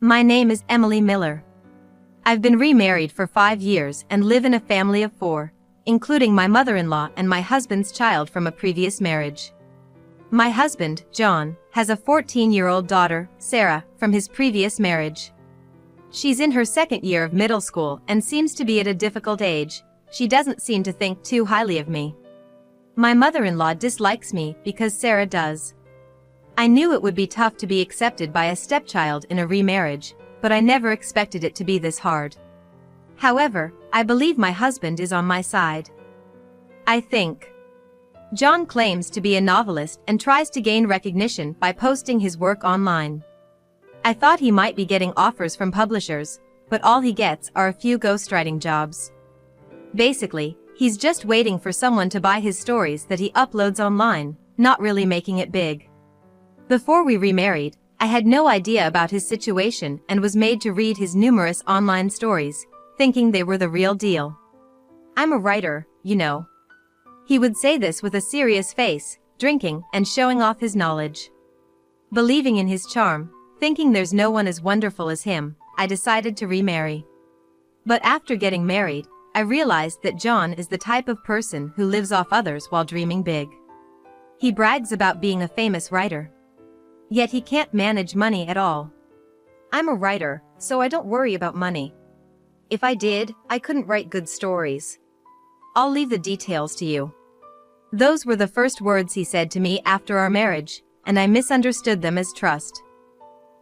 My name is Emily Miller. I've been remarried for 5 years and live in a family of 4, including my mother-in-law and my husband's child from a previous marriage. My husband, John, has a 14-year-old daughter, Sarah, from his previous marriage. She's in her second year of middle school and seems to be at a difficult age. She doesn't seem to think too highly of me. My mother-in-law dislikes me because Sarah does. I knew it would be tough to be accepted by a stepchild in a remarriage, but I never expected it to be this hard. However, I believe my husband is on my side. I think. John claims to be a novelist and tries to gain recognition by posting his work online. I thought he might be getting offers from publishers, but all he gets are a few ghostwriting jobs. Basically, he's just waiting for someone to buy his stories that he uploads online, not really making it big. Before we remarried, I had no idea about his situation and was made to read his numerous online stories, thinking they were the real deal. I'm a writer, you know. He would say this with a serious face, drinking and showing off his knowledge. Believing in his charm, thinking there's no one as wonderful as him, I decided to remarry. But after getting married, I realized that John is the type of person who lives off others while dreaming big. He brags about being a famous writer. Yet he can't manage money at all. I'm a writer, so I don't worry about money. If I did, I couldn't write good stories. I'll leave the details to you. Those were the first words he said to me after our marriage, and I misunderstood them as trust.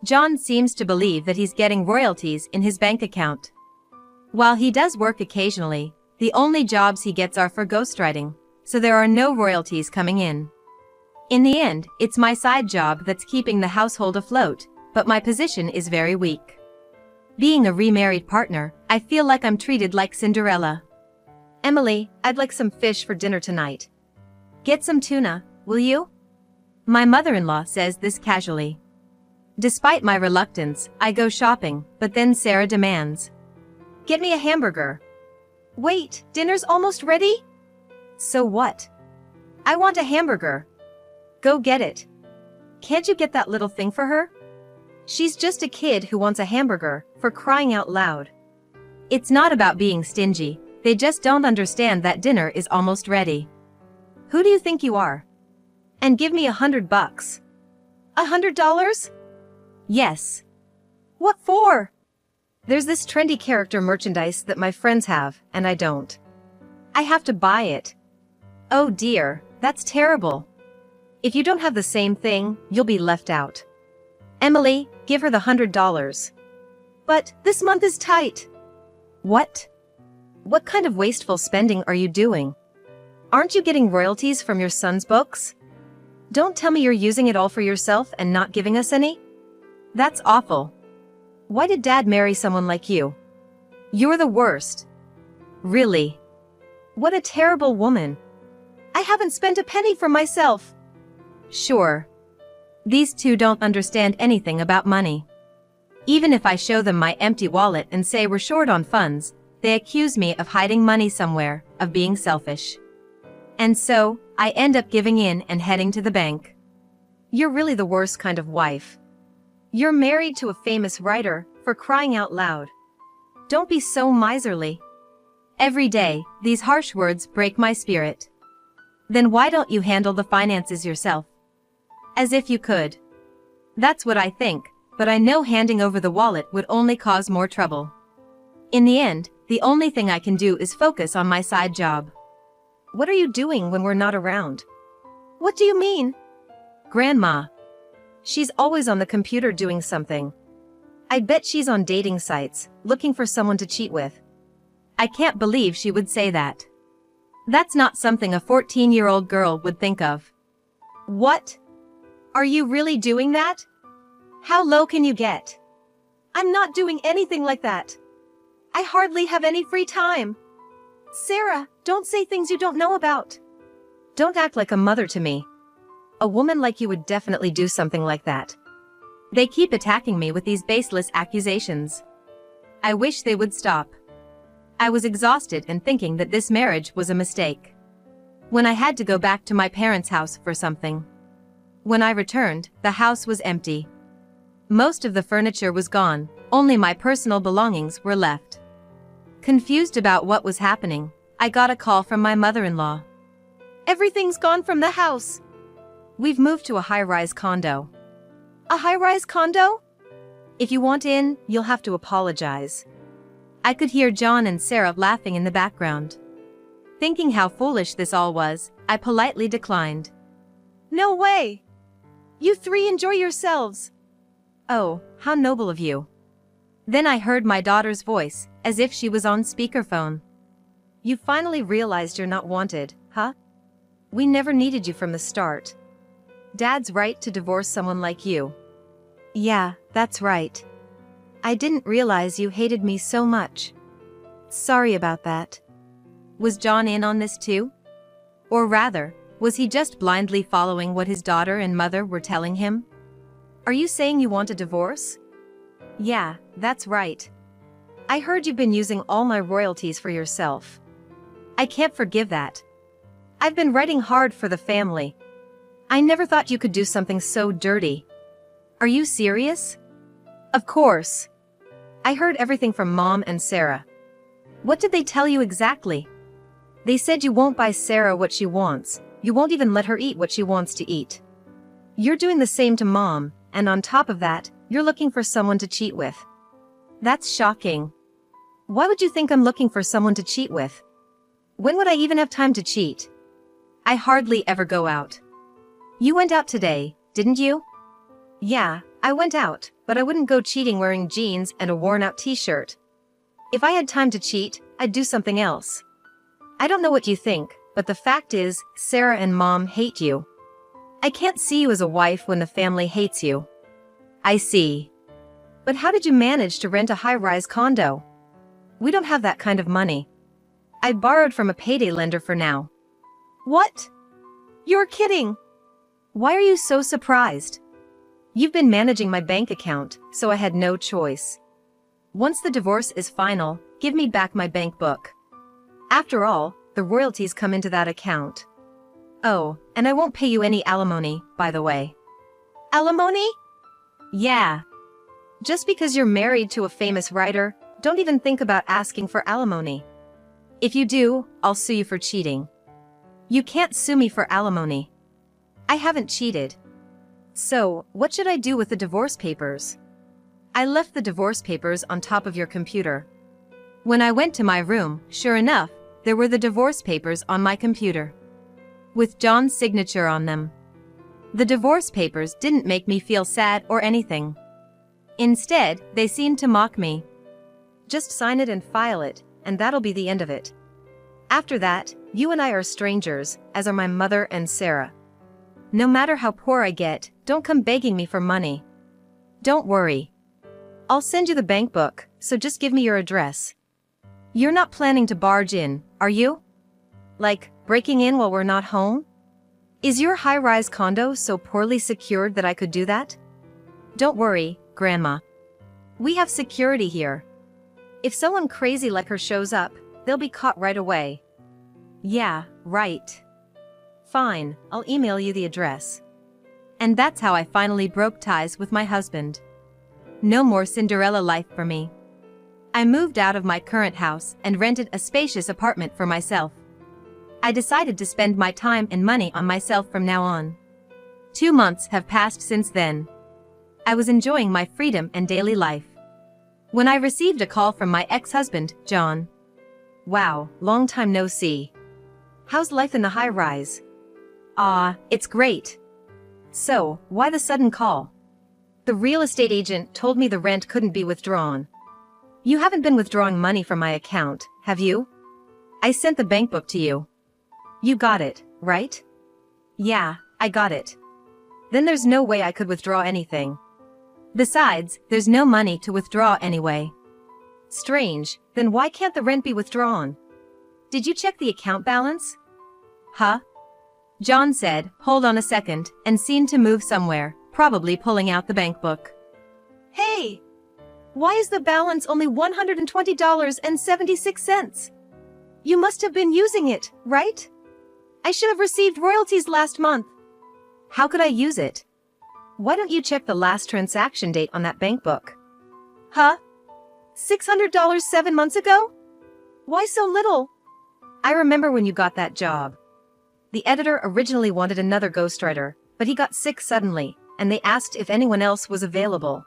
John seems to believe that he's getting royalties in his bank account. While he does work occasionally, the only jobs he gets are for ghostwriting, so there are no royalties coming in. In the end, it's my side job that's keeping the household afloat, but my position is very weak. Being a remarried partner, I feel like I'm treated like Cinderella. Emily, I'd like some fish for dinner tonight. Get some tuna, will you? My mother-in-law says this casually. Despite my reluctance, I go shopping, but then Sarah demands. Get me a hamburger. Wait, dinner's almost ready? So what? I want a hamburger. Go get it. Can't you get that little thing for her? She's just a kid who wants a hamburger, for crying out loud. It's not about being stingy, they just don't understand that dinner is almost ready. Who do you think you are? And give me $100. $100? Yes. What for? There's this trendy character merchandise that my friends have, and I don't. I have to buy it. Oh dear, that's terrible. If you don't have the same thing, you'll be left out. Emily, give her the $100. But this month is tight. What? What kind of wasteful spending are you doing? Aren't you getting royalties from your son's books? Don't tell me you're using it all for yourself and not giving us any? That's awful. Why did Dad marry someone like you? You're the worst. Really? What a terrible woman. I haven't spent a penny for myself. Sure. These two don't understand anything about money. Even if I show them my empty wallet and say we're short on funds, they accuse me of hiding money somewhere, of being selfish. And so, I end up giving in and heading to the bank. You're really the worst kind of wife. You're married to a famous writer, for crying out loud. Don't be so miserly. Every day, these harsh words break my spirit. Then why don't you handle the finances yourself? As if you could. That's what I think, but I know handing over the wallet would only cause more trouble. In the end, the only thing I can do is focus on my side job. What are you doing when we're not around? What do you mean? Grandma. She's always on the computer doing something. I bet she's on dating sites, looking for someone to cheat with. I can't believe she would say that. That's not something a 14-year-old girl would think of. What? Are you really doing that? How low can you get? I'm not doing anything like that. I hardly have any free time. Sarah, don't say things you don't know about. Don't act like a mother to me. A woman like you would definitely do something like that. They keep attacking me with these baseless accusations. I wish they would stop. I was exhausted and thinking that this marriage was a mistake. When I had to go back to my parents' house for something. When I returned, the house was empty. Most of the furniture was gone, only my personal belongings were left. Confused about what was happening, I got a call from my mother-in-law. "Everything's gone from the house. We've moved to a high-rise condo." "A high-rise condo? If you want in, you'll have to apologize." I could hear John and Sarah laughing in the background. Thinking how foolish this all was, I politely declined. "No way! You three enjoy yourselves." "Oh, how noble of you." Then I heard my daughter's voice, as if she was on speakerphone. "You finally realized you're not wanted, huh? We never needed you from the start. Dad's right to divorce someone like you." "Yeah, that's right. I didn't realize you hated me so much. Sorry about that." Was John in on this too? Or rather, was he just blindly following what his daughter and mother were telling him? "Are you saying you want a divorce?" "Yeah, that's right. I heard you've been using all my royalties for yourself. I can't forgive that. I've been writing hard for the family. I never thought you could do something so dirty." "Are you serious?" "Of course. I heard everything from Mom and Sarah." "What did they tell you exactly?" "They said you won't buy Sarah what she wants, you won't even let her eat what she wants to eat. You're doing the same to Mom, and on top of that, you're looking for someone to cheat with." "That's shocking. Why would you think I'm looking for someone to cheat with? When would I even have time to cheat? I hardly ever go out." "You went out today, didn't you?" "Yeah, I went out, but I wouldn't go cheating wearing jeans and a worn-out t-shirt. If I had time to cheat, I'd do something else. I don't know what you think, but the fact is, Sarah and Mom hate you. I can't see you as a wife when the family hates you." "I see. But how did you manage to rent a high-rise condo?" "We don't have that kind of money. I borrowed from a payday lender for now." "What? You're kidding. Why are you so surprised?" "You've been managing my bank account, so I had no choice. Once the divorce is final, give me back my bank book. After all, the royalties come into that account. Oh, and I won't pay you any alimony, by the way." "Alimony?" "Yeah. Just because you're married to a famous writer, don't even think about asking for alimony. If you do, I'll sue you for cheating." "You can't sue me for alimony. I haven't cheated." "So, what should I do with the divorce papers?" "I left the divorce papers on top of your computer." When I went to my room, sure enough, there were the divorce papers on my computer, with John's signature on them. The divorce papers didn't make me feel sad or anything. Instead, they seemed to mock me. "Just sign it and file it, and that'll be the end of it. After that, you and I are strangers, as are my mother and Sarah. No matter how poor I get, don't come begging me for money. Don't worry. I'll send you the bank book, so just give me your address. You're not planning to barge in, are you? Like, breaking in while we're not home? Is your high-rise condo so poorly secured that I could do that?" "Don't worry, Grandma. We have security here. If someone crazy like her shows up, they'll be caught right away." "Yeah, right. Fine, I'll email you the address." And that's how I finally broke ties with my husband. No more Cinderella life for me. I moved out of my current house and rented a spacious apartment for myself. I decided to spend my time and money on myself from now on. 2 months have passed since then. I was enjoying my freedom and daily life when I received a call from my ex-husband, John. "Wow, long time no see. How's life in the high-rise?" "Ah, it's great." "So, why the sudden call?" "The real estate agent told me the rent couldn't be withdrawn." "You haven't been withdrawing money from my account, have you? I sent the bank book to you. You got it, right?" "Yeah, I got it." "Then there's no way I could withdraw anything. Besides, there's no money to withdraw anyway." "Strange, then why can't the rent be withdrawn? Did you check the account balance?" "Huh?" John said, "Hold on a second," and seemed to move somewhere, probably pulling out the bank book. "Hey! Why is the balance only $120.76? You must have been using it, right? I should have received royalties last month." "How could I use it?" Why don't you check the last transaction date on that bank book? Huh? $600 7 months ago? Why so little? I remember when you got that job. The editor originally wanted another ghostwriter, but he got sick suddenly, and they asked if anyone else was available.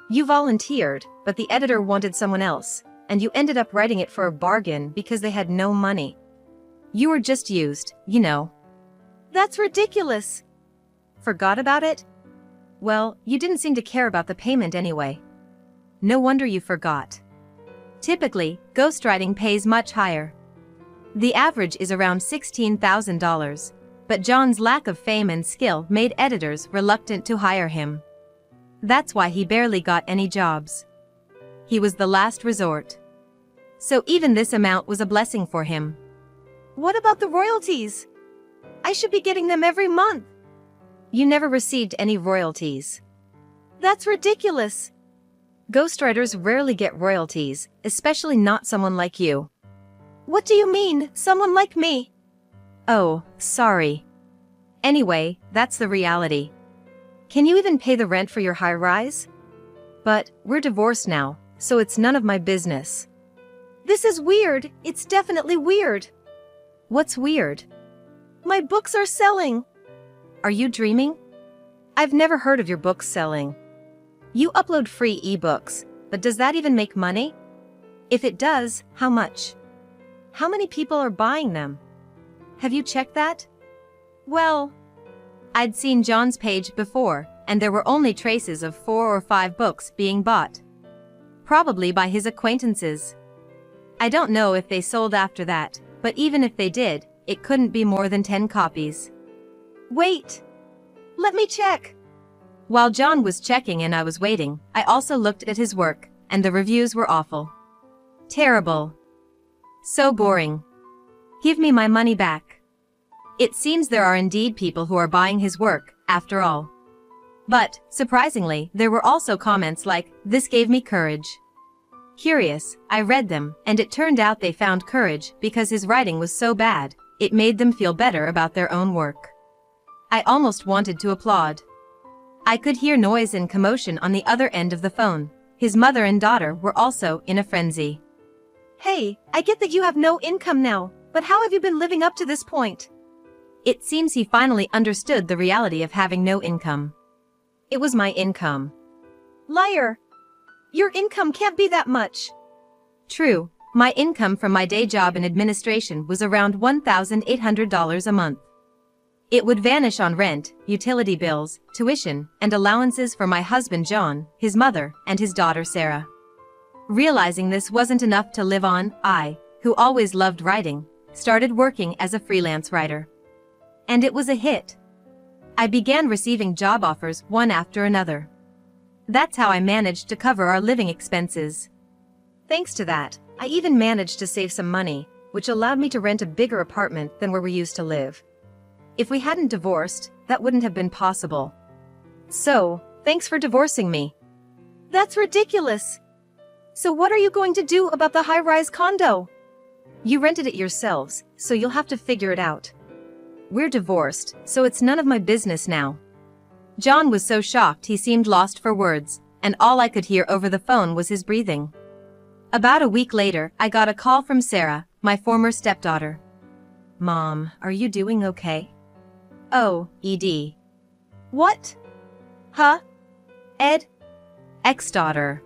You volunteered, but the editor wanted someone else, and you ended up writing it for a bargain because they had no money. You were just used, you know. That's ridiculous. Forgot about it? Well, you didn't seem to care about the payment anyway. No wonder you forgot. Typically, ghostwriting pays much higher. The average is around $16,000, but John's lack of fame and skill made editors reluctant to hire him. That's why he barely got any jobs. He was the last resort. So even this amount was a blessing for him. What about the royalties? I should be getting them every month. You never received any royalties. That's ridiculous. Ghostwriters rarely get royalties, especially not someone like you. What do you mean, someone like me? Oh, sorry. Anyway, that's the reality. Can you even pay the rent for your high-rise? But we're divorced now, so it's none of my business. This is weird. It's definitely weird. What's weird? My books are selling. Are you dreaming? I've never heard of your books selling. You upload free ebooks, but does that even make money? If it does, how much? How many people are buying them? Have you checked that? Well, I'd seen John's page before, and there were only traces of 4 or 5 books being bought. Probably by his acquaintances. I don't know if they sold after that, but even if they did, it couldn't be more than 10 copies. Wait! Let me check! While John was checking and I was waiting, I also looked at his work, and the reviews were awful. Terrible. So boring. Give me my money back. It seems there are indeed people who are buying his work, after all. But, surprisingly, there were also comments like, "This gave me courage." Curious, I read them, and it turned out they found courage because his writing was so bad, it made them feel better about their own work. I almost wanted to applaud. I could hear noise and commotion on the other end of the phone. His mother and daughter were also in a frenzy. Hey, I get that you have no income now, but how have you been living up to this point? It seems he finally understood the reality of having no income. It was my income. Liar! Your income can't be that much. True, my income from my day job in administration was around $1,800 a month. It would vanish on rent, utility bills, tuition, and allowances for my husband John, his mother, and his daughter Sarah. Realizing this wasn't enough to live on, I, who always loved writing, started working as a freelance writer. And it was a hit. I began receiving job offers one after another. That's how I managed to cover our living expenses. Thanks to that, I even managed to save some money, which allowed me to rent a bigger apartment than where we used to live. If we hadn't divorced, that wouldn't have been possible. So, thanks for divorcing me. That's ridiculous. So what are you going to do about the high-rise condo? You rented it yourselves, so you'll have to figure it out. We're divorced, so it's none of my business now. John was so shocked he seemed lost for words, and all I could hear over the phone was his breathing. About a week later, I got a call from Sarah, my former stepdaughter. Mom, are you doing okay? Oh, Ed. What? Huh? Ed? Ex-daughter.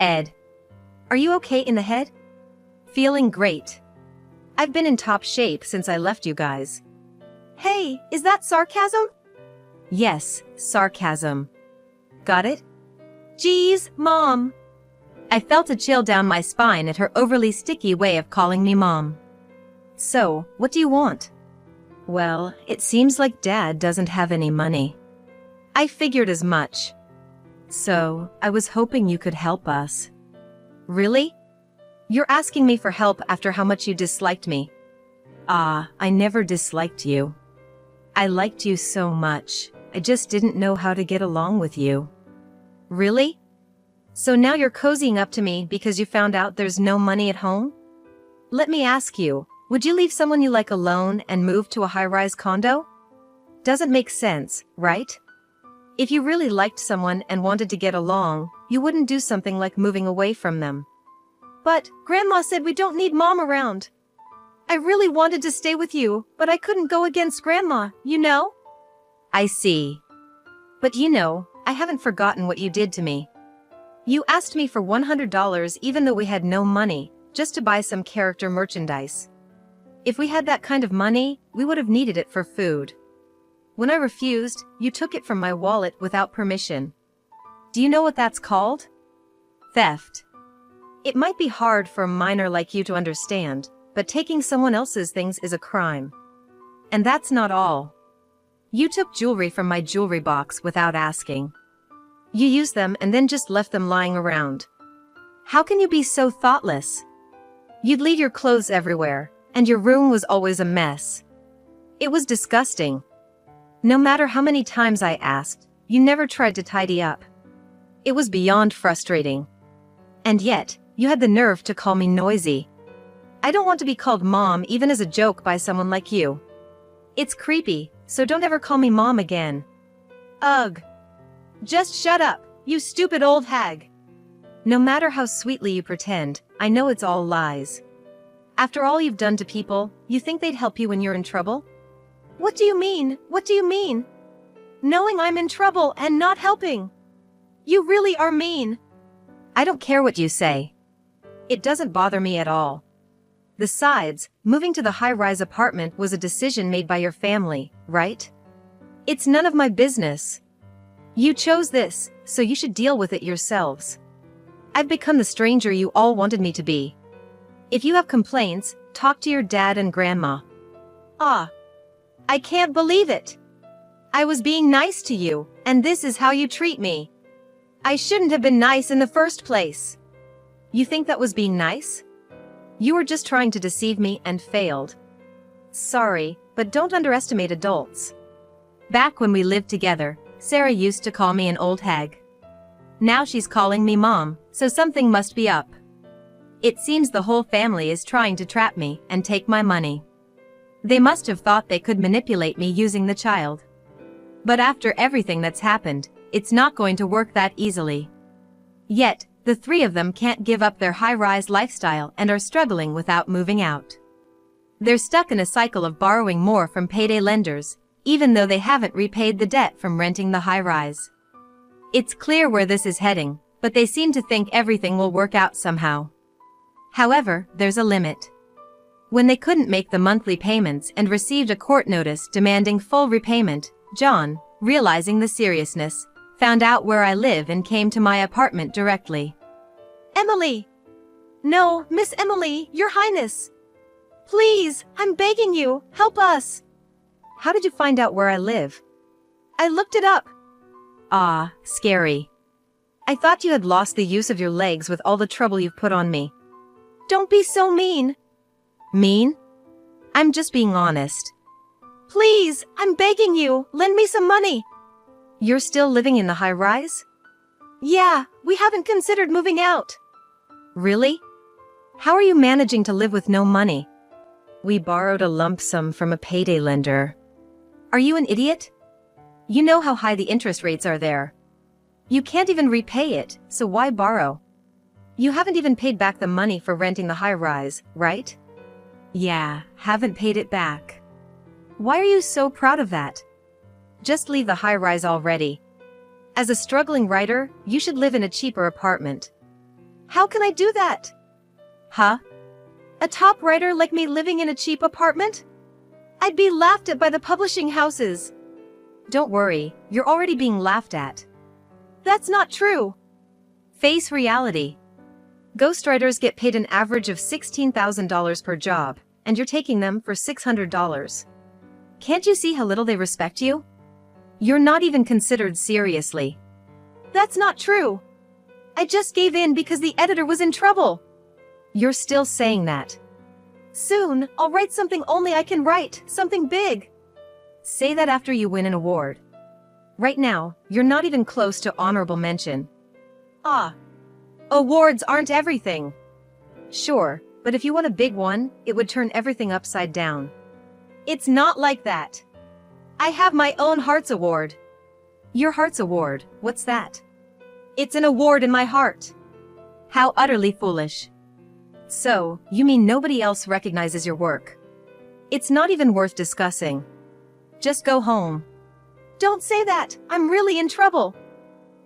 Ed. Are you okay in the head? Feeling great. I've been in top shape since I left you guys. Hey, is that sarcasm? Yes, sarcasm. Got it? Geez, Mom. I felt a chill down my spine at her overly sticky way of calling me Mom. So, what do you want? Well, it seems like Dad doesn't have any money. I figured as much. So, I was hoping you could help us. Really? You're asking me for help after how much you disliked me. I never disliked you. I liked you so much. I just didn't know how to get along with you. Really? So now you're cozying up to me because you found out there's no money at home? Let me ask you, would you leave someone you like alone and move to a high-rise condo? Doesn't make sense, right? If you really liked someone and wanted to get along, you wouldn't do something like moving away from them. But Grandma said we don't need Mom around. I really wanted to stay with you, but I couldn't go against Grandma, you know? I see. But I haven't forgotten what you did to me. You asked me for $100 even though we had no money, just to buy some character merchandise. If we had that kind of money, we would have needed it for food. When I refused, you took it from my wallet without permission. Do you know what that's called? Theft. It might be hard for a minor like you to understand, but taking someone else's things is a crime. And that's not all. You took jewelry from my jewelry box without asking. You used them and then just left them lying around. How can you be so thoughtless? You'd leave your clothes everywhere, and your room was always a mess. It was disgusting. No matter how many times I asked, you never tried to tidy up. It was beyond frustrating. And yet, you had the nerve to call me noisy. I don't want to be called Mom even as a joke by someone like you. It's creepy, so don't ever call me Mom again. Ugh. Just shut up, you stupid old hag. No matter how sweetly you pretend, I know it's all lies. After all you've done to people, you think they'd help you when you're in trouble? What do you mean? What do you mean? Knowing I'm in trouble and not helping. You really are mean. I don't care what you say. It doesn't bother me at all. Besides, moving to the high-rise apartment was a decision made by your family, right? It's none of my business. You chose this, so you should deal with it yourselves. I've become the stranger you all wanted me to be. If you have complaints, talk to your dad and grandma. Ah. I can't believe it. I was being nice to you, and this is how you treat me. I shouldn't have been nice in the first place. You think that was being nice? You were just trying to deceive me and failed. Sorry, but don't underestimate adults. Back when we lived together, Sarah used to call me an old hag. Now she's calling me Mom, so something must be up. It seems the whole family is trying to trap me and take my money. They must have thought they could manipulate me using the child. But after everything that's happened, it's not going to work that easily. Yet, the three of them can't give up their high-rise lifestyle and are struggling without moving out. They're stuck in a cycle of borrowing more from payday lenders, even though they haven't repaid the debt from renting the high-rise. It's clear where this is heading, but they seem to think everything will work out somehow. However, there's a limit. When they couldn't make the monthly payments and received a court notice demanding full repayment, John, realizing the seriousness, found out where I live and came to my apartment directly. Emily! No, Miss Emily, Your Highness! Please, I'm begging you, help us! How did you find out where I live? I looked it up. Ah, scary. I thought you had lost the use of your legs with all the trouble you've put on me. Don't be so mean. Mean? I'm just being honest. Please, I'm begging you, lend me some money. You're still living in the high-rise? Yeah, we haven't considered moving out. Really? How are you managing to live with no money? We borrowed a lump sum from a payday lender. Are you an idiot? You know how high the interest rates are there. You can't even repay it, so why borrow? You haven't even paid back the money for renting the high-rise, right? Yeah, haven't paid it back. Why are you so proud of that? Just leave the high-rise already. As a struggling writer, you should live in a cheaper apartment. How can I do that? Huh? A top writer like me living in a cheap apartment? I'd be laughed at by the publishing houses. Don't worry, you're already being laughed at. That's not true. Face reality. Ghostwriters get paid an average of $16,000 per job, and you're taking them for $600. Can't you see how little they respect you? You're not even considered seriously. That's not true. I just gave in because the editor was in trouble. You're still saying that. Soon, I'll write something only I can write, something big. Say that after you win an award. Right now, you're not even close to honorable mention. Ah. Awards aren't everything. Sure, but if you won a big one, it would turn everything upside down. It's not like that. I have my own Hearts Award. Your heart's award, what's that? It's an award in my heart. How utterly foolish. So, you mean nobody else recognizes your work? It's not even worth discussing. Just go home. Don't say that, I'm really in trouble.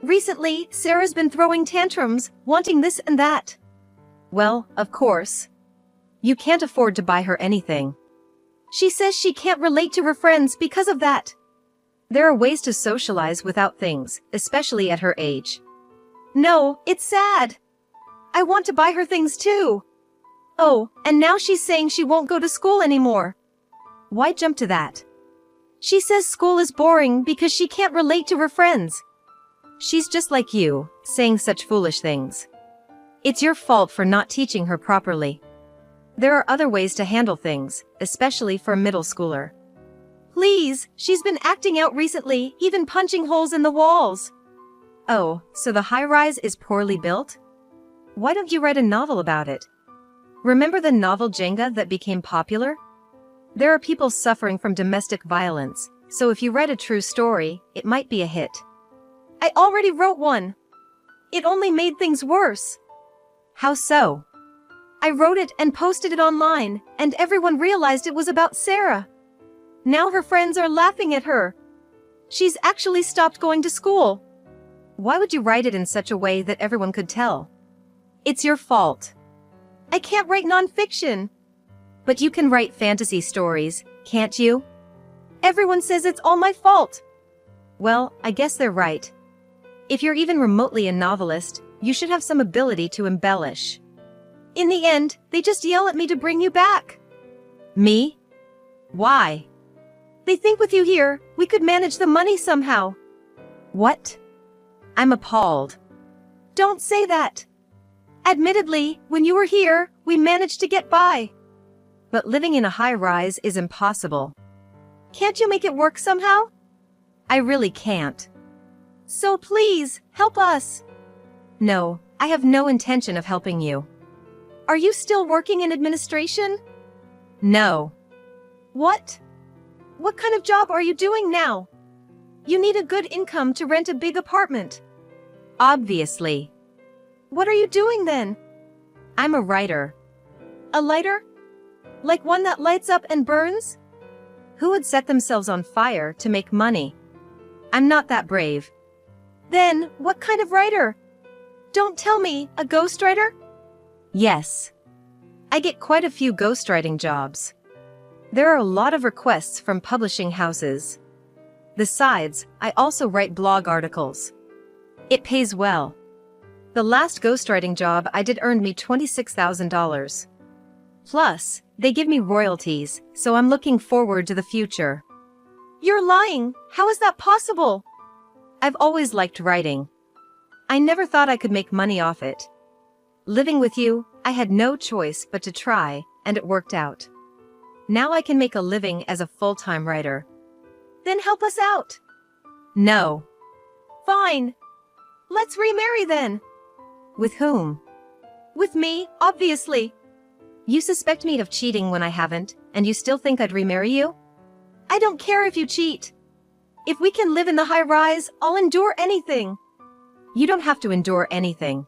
Recently, Sarah's been throwing tantrums, wanting this and that. Well, of course. You can't afford to buy her anything. She says she can't relate to her friends because of that. There are ways to socialize without things, especially at her age. No, it's sad. I want to buy her things too. Oh, and now she's saying she won't go to school anymore. Why jump to that? She says school is boring because she can't relate to her friends. She's just like you, saying such foolish things. It's your fault for not teaching her properly. There are other ways to handle things, especially for a middle schooler. Please, she's been acting out recently, even punching holes in the walls. Oh, so the high-rise is poorly built? Why don't you write a novel about it? Remember the novel Jenga that became popular? There are people suffering from domestic violence, so if you write a true story, it might be a hit. I already wrote one. It only made things worse. How so? I wrote it and posted it online, and everyone realized it was about Sarah. Now her friends are laughing at her. She's actually stopped going to school. Why would you write it in such a way that everyone could tell? It's your fault. I can't write nonfiction. But you can write fantasy stories, can't you? Everyone says it's all my fault. Well, I guess they're right. If you're even remotely a novelist, you should have some ability to embellish. In the end, they just yell at me to bring you back. Me? Why? They think with you here, we could manage the money somehow. What? I'm appalled. Don't say that. Admittedly, when you were here, we managed to get by. But living in a high-rise is impossible. Can't you make it work somehow? I really can't. So please, help us. No, I have no intention of helping you. Are you still working in administration? No. What? What kind of job are you doing now? You need a good income to rent a big apartment. Obviously. What are you doing then? I'm a writer. A lighter? Like one that lights up and burns? Who would set themselves on fire to make money? I'm not that brave. Then, what kind of writer? Don't tell me, a ghostwriter? Yes. I get quite a few ghostwriting jobs. There are a lot of requests from publishing houses. Besides, I also write blog articles. It pays well. The last ghostwriting job I did earned me $26,000. Plus, they give me royalties, so I'm looking forward to the future. You're lying! How is that possible? I've always liked writing. I never thought I could make money off it. Living with you, I had no choice but to try, and it worked out. Now I can make a living as a full-time writer. Then help us out. No. Fine. Let's remarry then. With whom? With me, obviously. You suspect me of cheating when I haven't, and you still think I'd remarry you? I don't care if you cheat. If we can live in the high-rise, I'll endure anything. You don't have to endure anything.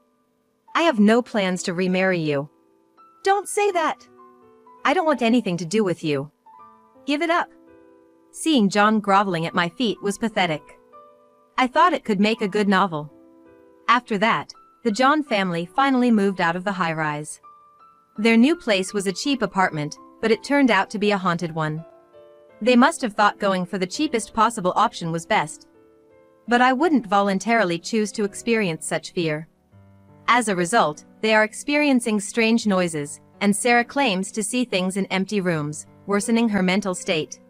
I have no plans to remarry you. Don't say that. I don't want anything to do with you. Give it up. Seeing John groveling at my feet was pathetic. I thought it could make a good novel. After that, the John family finally moved out of the high-rise. Their new place was a cheap apartment, but it turned out to be a haunted one. They must have thought going for the cheapest possible option was best. But I wouldn't voluntarily choose to experience such fear. As a result, they are experiencing strange noises, and Sarah claims to see things in empty rooms, worsening her mental state.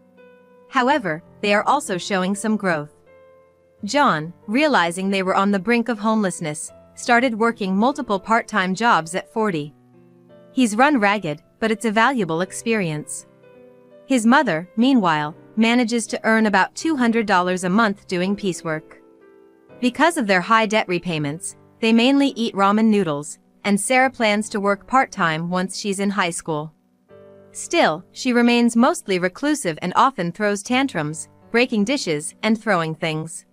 However, they are also showing some growth. John, realizing they were on the brink of homelessness, started working multiple part-time jobs at 40. He's run ragged, but it's a valuable experience. His mother, meanwhile, manages to earn about $200 a month doing piecework. Because of their high debt repayments, they mainly eat ramen noodles, and Sarah plans to work part-time once she's in high school. Still, she remains mostly reclusive and often throws tantrums, breaking dishes and throwing things.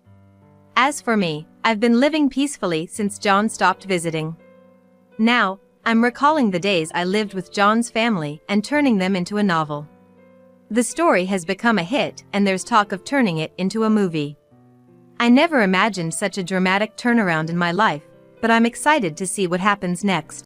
As for me, I've been living peacefully since John stopped visiting. Now, I'm recalling the days I lived with John's family and turning them into a novel. The story has become a hit and there's talk of turning it into a movie. I never imagined such a dramatic turnaround in my life, but I'm excited to see what happens next.